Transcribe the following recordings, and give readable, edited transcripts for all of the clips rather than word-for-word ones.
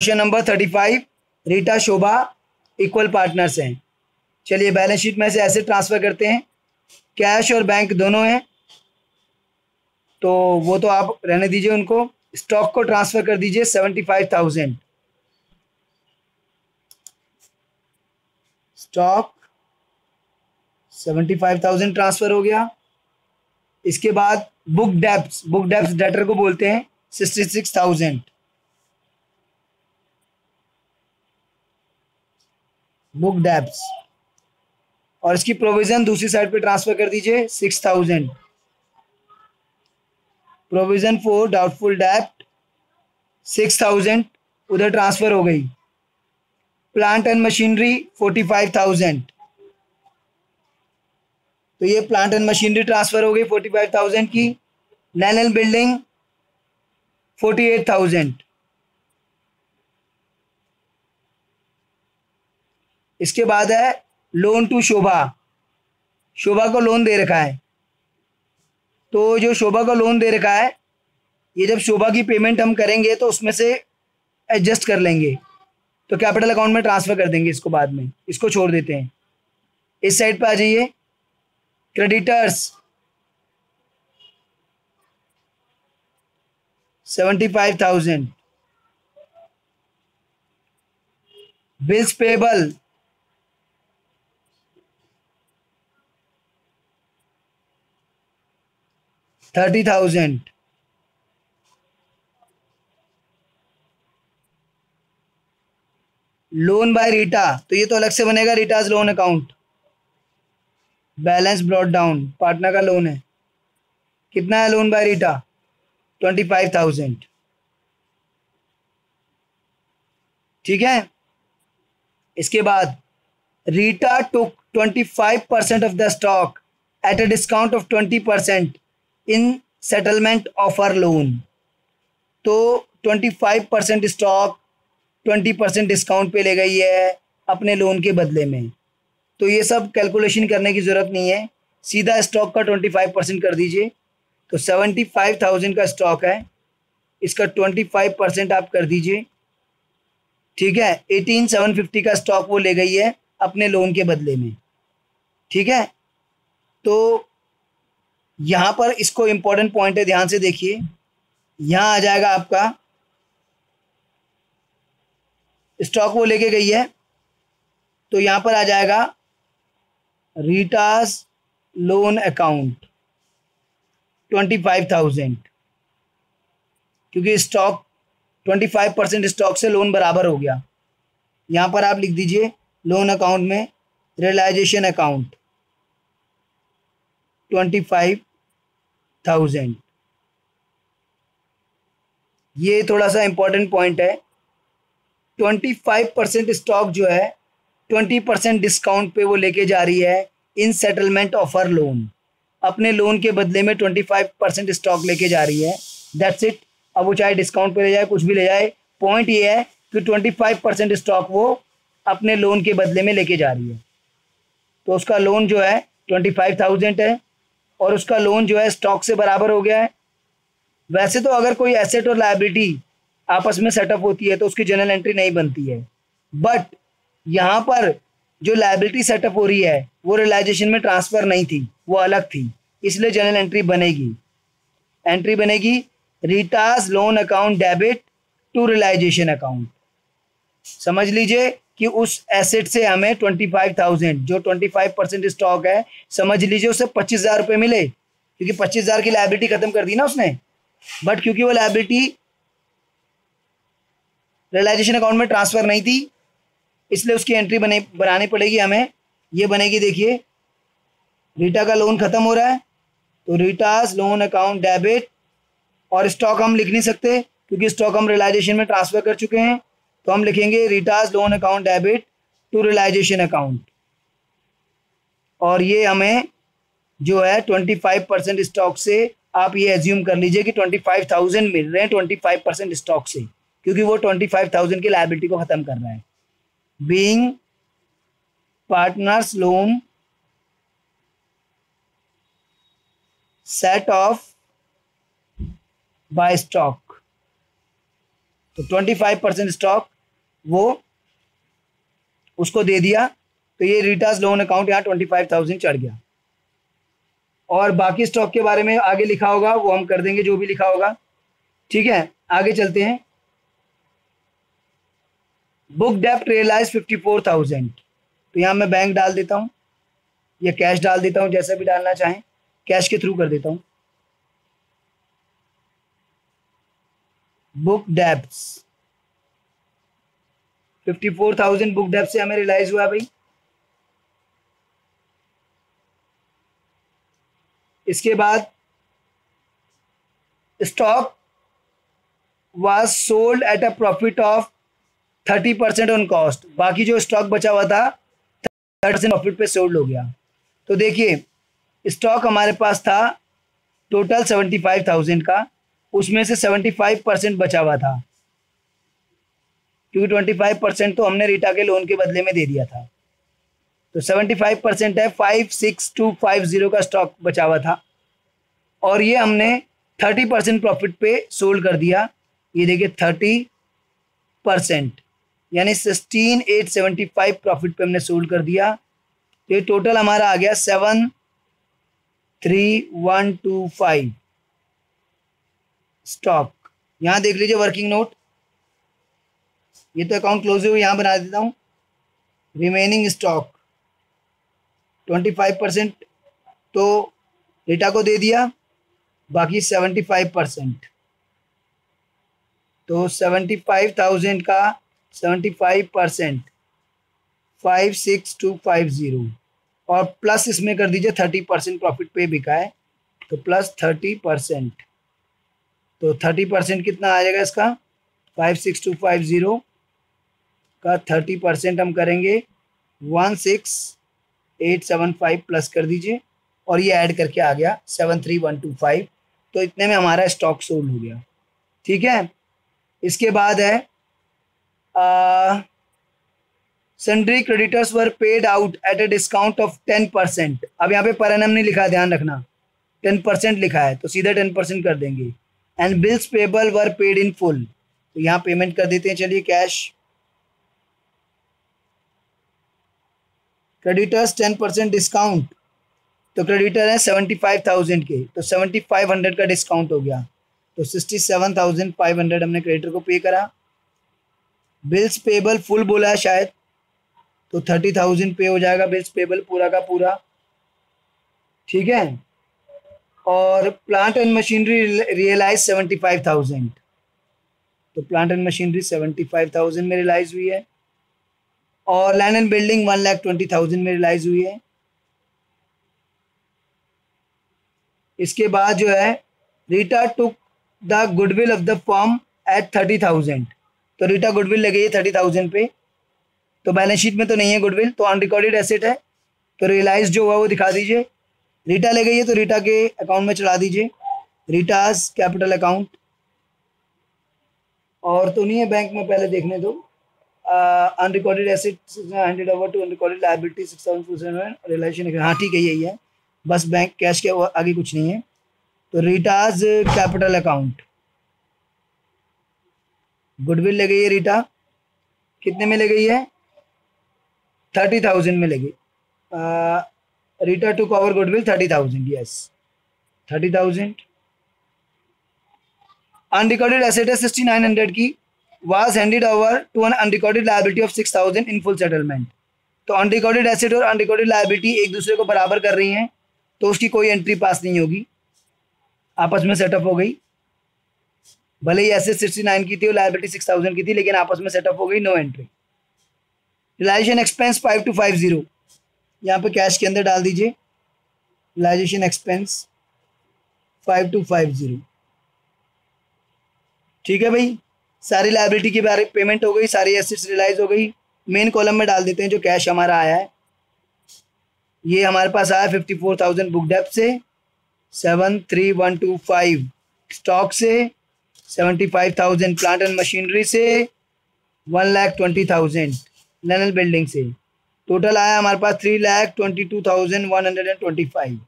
Question number 35, Rita शोभा equal partners हैं। चलिए balance sheet में से ऐसे ट्रांसफ़र करते हैं, कैश और बैंक दोनों हैं, तो वो तो आप रहने दीजिए उनको। स्टॉक को ट्रांसफ़र कर दीजिए 75,000, स्टॉक 75,000 ट्रांसफ़र हो गया। इसके बाद बुक डेप्स डेटर को बोलते हैं 66,000, बुक डेप्स, और इसकी प्रोविज़न दूसरी साइड पे ट्रांसफ़र कर दीजिए 6,000, प्रोविज़न फॉर डाउटफुल डेप्ट 6,000 उधर ट्रांसफ़र हो गई। प्लांट एंड मशीनरी 45,000, तो ये प्लांट एंड मशीनरी ट्रांसफ़र हो गई 45,000 की। लैंड एंड बिल्डिंग 48,000, इसके बाद है लोन टू शोभा, शोभा को लोन दे रखा है, तो जो शोभा को लोन दे रखा है, ये जब शोभा की पेमेंट हम करेंगे तो उसमें से एडजस्ट कर लेंगे, तो कैपिटल अकाउंट में ट्रांसफ़र कर देंगे इसको बाद में, इसको छोड़ देते हैं। इस साइड पे आ जाइए, creditors 75,000, bills payable 30,000, loan by Rita, तो ये तो अलग से बनेगा, Rita's loan account, balance brought down, partner का लोन है। कितना है लोन बाय रीटा? 25,000, ठीक है। इसके बाद रीटा टुक 25% of the stock at a discount of 20% in settlement of her loan, तो 25% स्टॉक 20% डिस्काउंट पे ले गई है अपने लोन के बदले में। तो ये सब कैलकुलेशन करने की ज़रूरत नहीं है, सीधा स्टॉक का 25% कर दीजिए। तो 75,000 का स्टॉक है, इसका 25% आप कर दीजिए, ठीक है। 18,750 का स्टॉक वो ले गई है अपने लोन के बदले में, ठीक है। तो यहाँ पर इसको इम्पोर्टेंट पॉइंट है, ध्यान से देखिए, यहाँ आ जाएगा आपका स्टॉक वो लेके गई है, तो यहाँ पर आ जाएगा रीटास लोन अकाउंट 25,000, क्योंकि स्टॉक 25% स्टॉक से लोन बराबर हो गया। यहाँ पर आप लिख दीजिए लोन अकाउंट में रियलाइजेशन अकाउंट 25,000। ये थोड़ा सा इंपॉर्टेंट पॉइंट है, 25% स्टॉक जो है 20% डिस्काउंट पे वो लेके जा रही है इन सेटलमेंट ऑफ हर लोन, अपने लोन के बदले में 25% स्टॉक लेके जा रही है, दैट्स इट। अब वो चाहे डिस्काउंट पे ले जाए, कुछ भी ले जाए, पॉइंट ये है कि 25% स्टॉक वो अपने लोन के बदले में लेके जा रही है। तो उसका लोन जो है 25,000 है, और उसका लोन जो है स्टॉक से बराबर हो गया है। वैसे तो अगर कोई एसेट और लायबिलिटी आपस में सेटअप होती है तो उसकी जनरल एंट्री नहीं बनती है, बट यहाँ पर जो लायबिलिटी सेटअप हो रही है वो रियलाइजेशन में ट्रांसफ़र नहीं थी, वो अलग थी, इसलिए जनरल एंट्री बनेगी। एंट्री बनेगी Rita's loan account debit to realisation account. समझ लीजिए कि उस एसेट से हमें 25,000, जो 25% स्टॉक है, समझ लीजिए उससे 25,000 रुपये मिले, क्योंकि 25,000 की लायबिलिटी खत्म कर दी ना उसने, बट क्योंकि वो लायबिलिटी रियलाइजेशन अकाउंट में ट्रांसफ़र नहीं थी, इसलिए उसकी एंट्री बनानी पड़ेगी हमें। ये बनेगी, देखिए रीटा का लोन ख़त्म हो रहा है तो रीटास लोन अकाउंट डेबिट, और स्टॉक हम लिख नहीं सकते क्योंकि स्टॉक हम रियलाइजेशन में ट्रांसफ़र कर चुके हैं, तो हम लिखेंगे Rita's loan account debit to realisation account. और ये हमें जो है 25% स्टॉक से, आप ये एज्यूम कर लीजिए कि 25,000 मिल रहे हैं 25% स्टॉक से, क्योंकि वो 25,000 की लायबिलिटी को ख़त्म कर रहा है। Being partners loan set off by stock, तो 25% स्टॉक वो उसको दे दिया, तो ये रीटास लोन अकाउंट यहाँ 25,000 चढ़ गया। और बाकी स्टॉक के बारे में आगे लिखा होगा, वो हम कर देंगे जो भी लिखा होगा। ठीक है, आगे चलते हैं। बुक डेप्ट रियलाइज 54,000, तो यहाँ मैं बैंक डाल देता हूँ या कैश डाल देता हूँ, जैसा भी डालना चाहें, कैश के थ्रू कर देता हूँ। बुक डेप्ट्स 54,000 बुक डेप्ट से हमें रियलाइज हुआ भाई। इसके बाद stock was sold at a profit of 30% on cost, बाकी जो स्टॉक बचा हुआ था 30% प्रॉफिट पे सोल्ड हो गया। तो देखिए स्टॉक हमारे पास था टोटल 75,000 का, उसमें से 75% बचा हुआ था, क्योंकि 25% तो हमने रीटा के लोन के बदले में दे दिया था। तो 75% है, 56,250 का स्टॉक बचा हुआ था, और ये हमने 30% प्रॉफिट पे सोल्ड कर दिया। ये देखिए 30%, यानी 16,875 प्रॉफिट पे हमने सोल्ड कर दिया। तो ये टोटल हमारा आ गया 7,3,125 स्टॉक। यहाँ देख लीजिए वर्किंग नोट, ये तो अकाउंट क्लोज हुई, यहाँ बना देता हूँ। रिमेनिंग स्टॉक 25% तो डेटा को दे दिया, बाकी 75%, तो 75,000 का 75% 56,250, और प्लस इसमें कर दीजिए 30% प्रॉफिट पे बिका है, तो प्लस 30%, तो 30% कितना आ जाएगा इसका, 56,250 का 30% हम करेंगे 16,875 प्लस कर दीजिए, और ये ऐड करके आ गया 73,125। तो इतने में हमारा स्टॉक सोल्ड हो गया। ठीक है, इसके बाद है sundry creditors were paid out at a discount of 10%। अब यहाँ पे पर एनम नहीं लिखा है, ध्यान रखना, 10% लिखा है, तो सीधा 10% कर देंगे। And bills payable were paid in full, तो यहाँ पेमेंट कर देते हैं। चलिए कैश क्रेडिटर्स 10% डिस्काउंट, तो क्रेडिटर है 75,000 के, तो 7,500 का डिस्काउंट हो गया, तो 67,500 हमने क्रेडिटर को पे करा। बिल्स पेबल फुल बोला है शायद, तो 30,000 पे हो जाएगा बिल्स पेबल पूरा का पूरा। ठीक है, और प्लांट एंड मशीनरी रियलाइज 75,000, तो प्लांट एंड मशीनरी 75,000 में रियलाइज हुई है, और लैंड एंड बिल्डिंग 1,20,000 में रियलाइज हुई है। इसके बाद जो है Rita took the goodwill of the firm at 30,000, तो रीटा गुडविल ले गई है 30,000 पे, तो बैलेंस शीट में तो नहीं है गुडविल, तो अनरिकॉर्डेड एसेट है, तो रियलाइज जो हुआ वो दिखा दीजिए। रीटा ले गई है तो रीटा के अकाउंट में चढ़ा दीजिए, रीटास कैपिटल अकाउंट, और तो नहीं है बैंक में, पहले देखने दो। Unrecorded asset handed over to unrecorded liability 6,407, realisation, हाँ ठीक है यही है, बस बैंक कैश के आगे कुछ नहीं है। तो रीटाज कैपिटल अकाउंट, गुडविल ले गई है रीटा, कितने में ले गई है, 30,000 में ले गई। Rita took over goodwill 30,000, yes 30,000। Unrecorded asset है 6,900 की, was handed over to an unrecorded liability of 6,000 in full settlement. तो अनरिकॉर्डेड एसेट और अनरिकॉर्डेड लायबिलिटी एक दूसरे को बराबर कर रही हैं, तो उसकी कोई एंट्री पास नहीं होगी, आपस में सेटअप हो गई। भले ही एसेट 69 की थी और लायबिलिटी 6,000 की थी, लेकिन आपस में सेटअप हो गई, नो एंट्री। रियलाइजेशन एक्सपेंस 5,250, यहाँ पे कैश के अंदर डाल दीजिए, रियलाइजेशन एक्सपेंस 5,250। ठीक है भाई, सारी लायबिलिटी की बारे पेमेंट हो गई, सारी एसेट्स रियलाइज हो गई। मेन कॉलम में डाल देते हैं जो कैश हमारा आया है। ये हमारे पास आया 54,000 बुक डेप्ट से, 73,125 स्टॉक से, 75,000 प्लांट एंड मशीनरी से, 1,20,000 लैंड बिल्डिंग से। टोटल आया हमारे पास 3,22,125।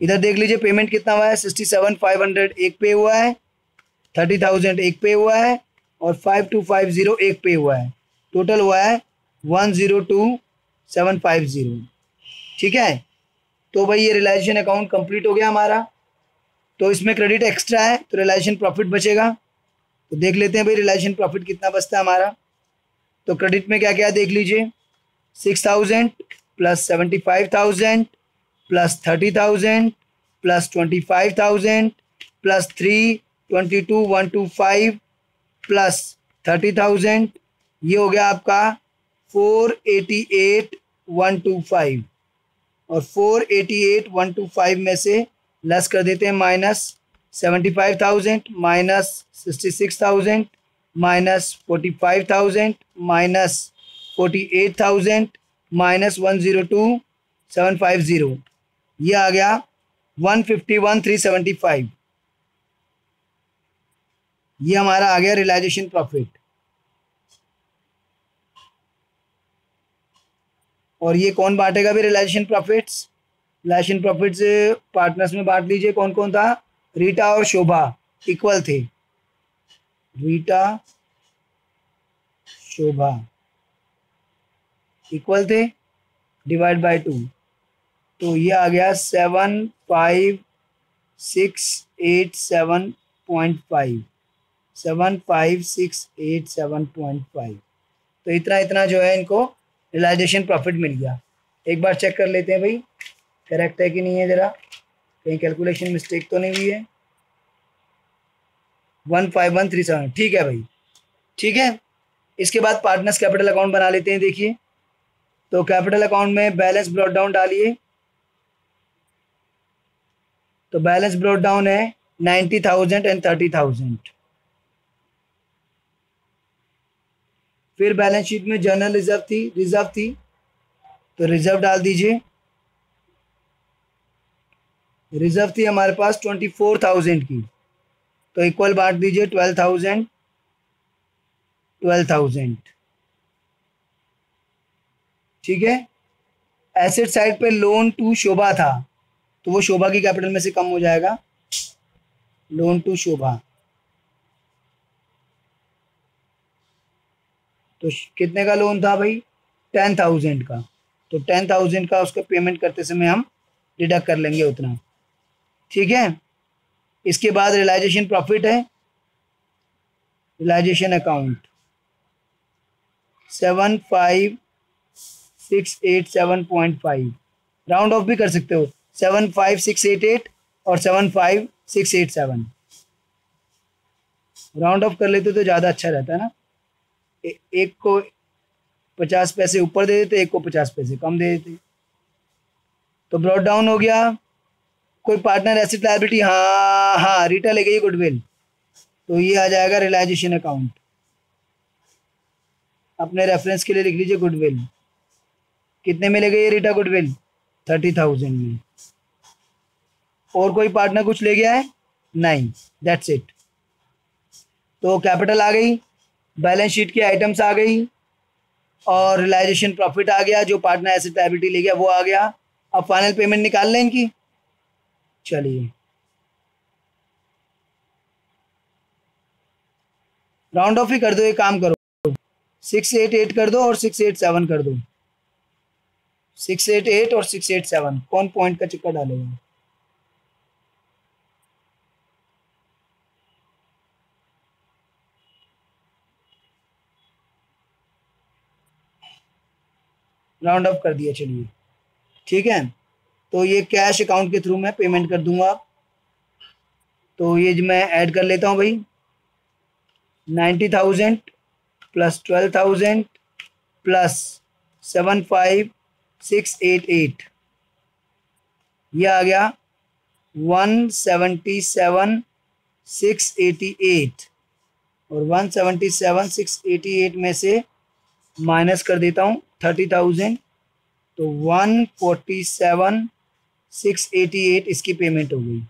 इधर देख लीजिए पेमेंट कितना हुआ है, 67,500 एक पे हुआ है, 30,000 एक पे हुआ है, और 5250 एक पे हुआ है, टोटल हुआ है 102750। ठीक है, तो भाई ये रियलाइजेशन अकाउंट कंप्लीट हो गया हमारा। तो इसमें क्रेडिट एक्स्ट्रा है तो रियलाइजेशन प्रॉफिट बचेगा। तो देख लेते हैं भाई रियलाइजेशन प्रॉफिट कितना बचता है हमारा। तो क्रेडिट में क्या क्या देख लीजिए, 6000 plus 75,000 plus 30,000 plus 25,000 plus 322,125 plus 30,000, ये हो गया आपका 488,125। और 488,125 में से लेस कर देते हैं minus 75,000 minus 66,000 minus 45,000 minus 48,000 minus 102,750, ये आ गया 151,375। ये हमारा आ गया रियलाइजेशन प्रॉफिट। और ये कौन बांटेगा भी realisation profits? Realisation profits partners में बांट लीजिए। कौन कौन था? रीटा और शोभा इक्वल थे, रीटा शोभा इक्वल थे, डिवाइड बाय 2। तो ये आ गया 75,687.5, 75,687.5। तो इतना इतना जो है इनको रियलाइजेशन प्रॉफिट मिल गया। एक बार चेक कर लेते हैं भाई करेक्ट है कि नहीं है, ज़रा कहीं कैलकुलेशन मिस्टेक तो नहीं हुई है। 15137, ठीक है भाई, ठीक है। इसके बाद पार्टनर्स कैपिटल अकाउंट बना लेते हैं। देखिए, तो कैपिटल अकाउंट में बैलेंस ब्रॉट डाउन डालिए। तो बैलेंस ब्रॉट डाउन है 90,000 एंड 30,000। फिर बैलेंस शीट में जनरल रिजर्व थी तो रिजर्व डाल दीजिए। रिजर्व थी हमारे पास 24,000 की, तो इक्वल बांट दीजिए 12,000 12,000। ठीक है। एसेट साइड पे लोन टू शोभा था तो वो शोभा की कैपिटल में से कम हो जाएगा, लोन टू शोभा। तो कितने का लोन था भाई? 10,000 का। तो 10,000 का उसका पेमेंट करते समय हम डिडक्ट कर लेंगे उतना। ठीक है। इसके बाद रियलाइजेशन प्रॉफिट है, रियलाइजेशन अकाउंट 75,687.5, राउंड ऑफ भी कर सकते हो, 75,688 और 75,687 राउंड ऑफ कर लेते तो ज़्यादा अच्छा रहता है ना। एक को 50 पैसे ऊपर दे देते, एक को 50 पैसे कम दे देते। तो ब्रॉट डाउन हो गया। कोई पार्टनर एसेट लायबिलिटी, हाँ हाँ रीटा ले गई गुडविल, तो ये आ जाएगा रियलाइजेशन अकाउंट। अपने रेफरेंस के लिए लिख लीजिए गुडविल। कितने में ले गई ये रीटा गुडविल? 30,000 में। और कोई पार्टनर कुछ ले गया है? नहीं, दैट्स इट। तो कैपिटल आ गई, बैलेंस शीट की आइटम्स आ गई और रियलाइजेशन प्रॉफिट आ गया। जो पार्टनर एसेट लायबिलिटी ले गया वो आ गया। अब फाइनल पेमेंट निकाल लें इनकी। चलिए राउंड ऑफ ही कर दो, एक काम करो 688 कर दो और 687 कर दो। 688 और 687, कौन पॉइंट का चक्कर डालेगा? राउंड ऑफ कर दिया, चलिए ठीक है। तो ये कैश अकाउंट के थ्रू मैं पेमेंट कर दूंगा। तो ये जो मैं ऐड कर लेता हूँ भाई, 90,000 प्लस 12,000 प्लस 75,688, ये आ गया 177,688। और 177,688 में से माइनस कर देता हूँ 30,000, तो 147,688 इसकी पेमेंट हो गई।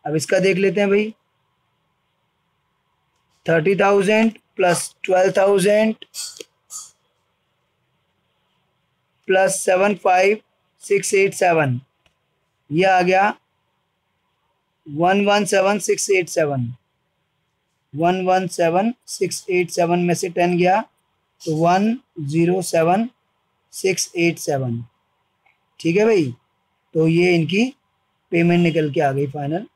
अब इसका देख लेते हैं भाई, 30,000 प्लस 12,000 प्लस 75,687, ये आ गया 117,687। 117,687 में से 10 गया तो 107,687। ठीक है भाई, तो ये इनकी पेमेंट निकल के आ गई फाइनल।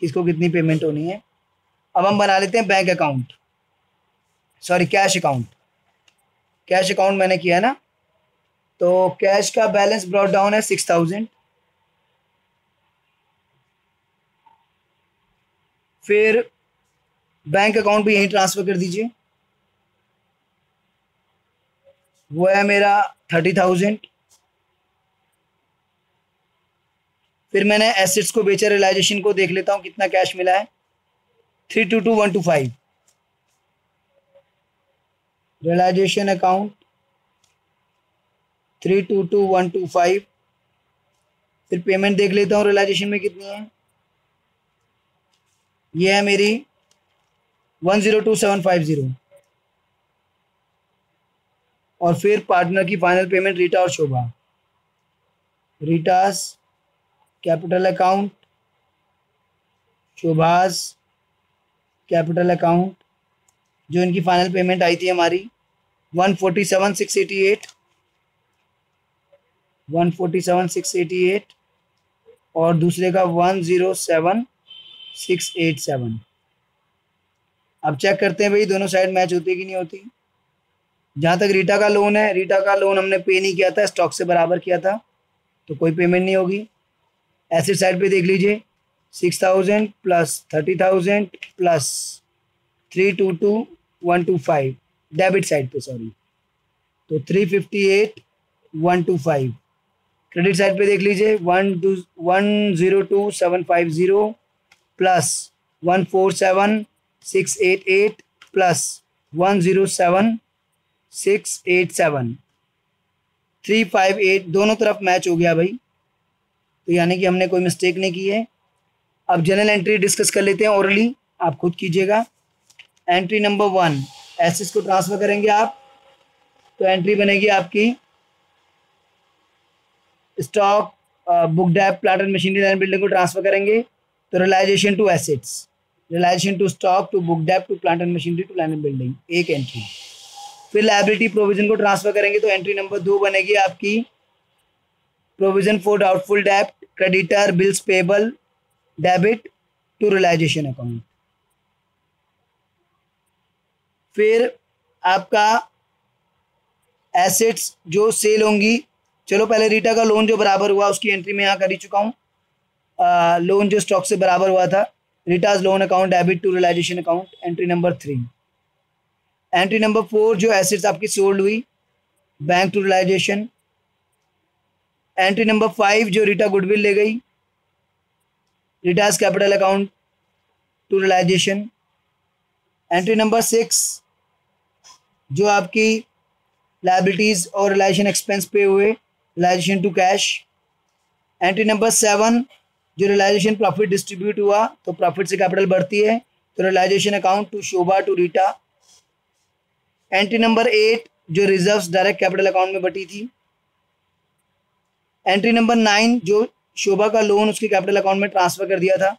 किसको कितनी पेमेंट होनी है। अब हम बना लेते हैं bank account, sorry cash account. Cash account मैंने किया ना, तो कैश का बैलेंस ब्रॉट डाउन है 6,000। फिर बैंक अकाउंट भी यहीं ट्रांसफर कर दीजिए, वो है मेरा 30,000। फिर मैंने एसेट्स को बेचा, रियलाइजेशन को देख लेता हूँ कितना कैश मिला है। 322,125 रियलाइजेशन अकाउंट 322,125। फिर पेमेंट देख लेता हूँ रियलाइजेशन में कितनी है। ये है मेरी 102,750। और फिर पार्टनर की फाइनल पेमेंट रीटा और शोभा। रीटास कैपिटल अकाउंट, शोभास कैपिटल अकाउंट, जो इनकी फाइनल पेमेंट आई थी हमारी 147,688, 147,688 और दूसरे का 107,687। अब चेक करते हैं भाई दोनों साइड मैच होती है कि नहीं होती। जहाँ तक रीटा का लोन है, रीटा का लोन हमने पे नहीं किया था, स्टॉक से बराबर किया था, तो कोई पेमेंट नहीं होगी। एसेट साइड पे देख लीजिए, 6,000 प्लस 30,000 प्लस 322,125 डेबिट साइड पे, सॉरी, तो 358,125। क्रेडिट साइड पे देख लीजिए, 102,750 प्लस 147,688 प्लस 107,687, 358 दोनों तरफ मैच हो गया भाई, तो यानी कि हमने कोई मिस्टेक नहीं की है। अब जनरल एंट्री डिस्कस कर लेते हैं ओरली, आप खुद कीजिएगा। एंट्री नंबर 1, एसेट्स को ट्रांसफर करेंगे आप, तो एंट्री बनेगी आपकी stock, book dep, plant and machinery, land building को ट्रांसफर करेंगे, तो realisation to assets, realisation to stock, to book dep, to plant and machinery, to land and building, एक एंट्री। फिर लायबिलिटी प्रोविजन को ट्रांसफर करेंगे, तो एंट्री नंबर 2 बनेगी आपकी प्रोविजन फॉर डाउटफुल डेप्ट, creditor, bills payable, debit to realisation account. फिर आपका एसेट्स जो सेल होंगी, चलो पहले रीटा का लोन जो बराबर हुआ उसकी एंट्री में यहाँ कर ही चुका हूँ। लोन जो स्टॉक से बराबर हुआ था, Rita's loan account debit to realisation account, entry number 3। Entry number 4 जो एसेट्स आपकी सोल्ड हुई, bank to realisation. Entry number 5 जो रीटा गुडविल ले गई, Rita's capital account to realisation. Entry number 6 जो आपकी लायबिलिटीज और रियलाइजेशन एक्सपेंस पे हुए, realisation to cash. Entry number 7 जो रियलाइजेशन प्रॉफिट डिस्ट्रीब्यूट हुआ, तो प्रॉफिट से कैपिटल बढ़ती है, तो realisation account to Shobha to Rita. Entry number 8 जो रिजर्व्स डायरेक्ट कैपिटल अकाउंट में बटी थी। एंट्री नंबर 9 जो शोभा का लोन उसके कैपिटल अकाउंट में ट्रांसफर कर दिया था,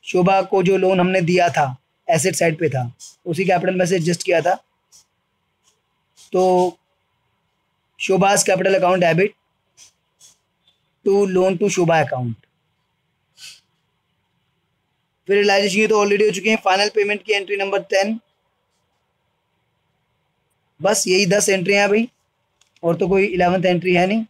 शोभा को जो लोन हमने दिया था एसेट साइड पे था, उसी कैपिटल में से एडजस्ट किया था, तो Shobha's capital account debit to loan to Shobha account. फिर रियलाइजेशन तो ऑलरेडी हो चुकी है। फाइनल पेमेंट की एंट्री नंबर 10। बस यही 10 एंट्री हैं भाई, और तो कोई 11th एंट्री है नहीं।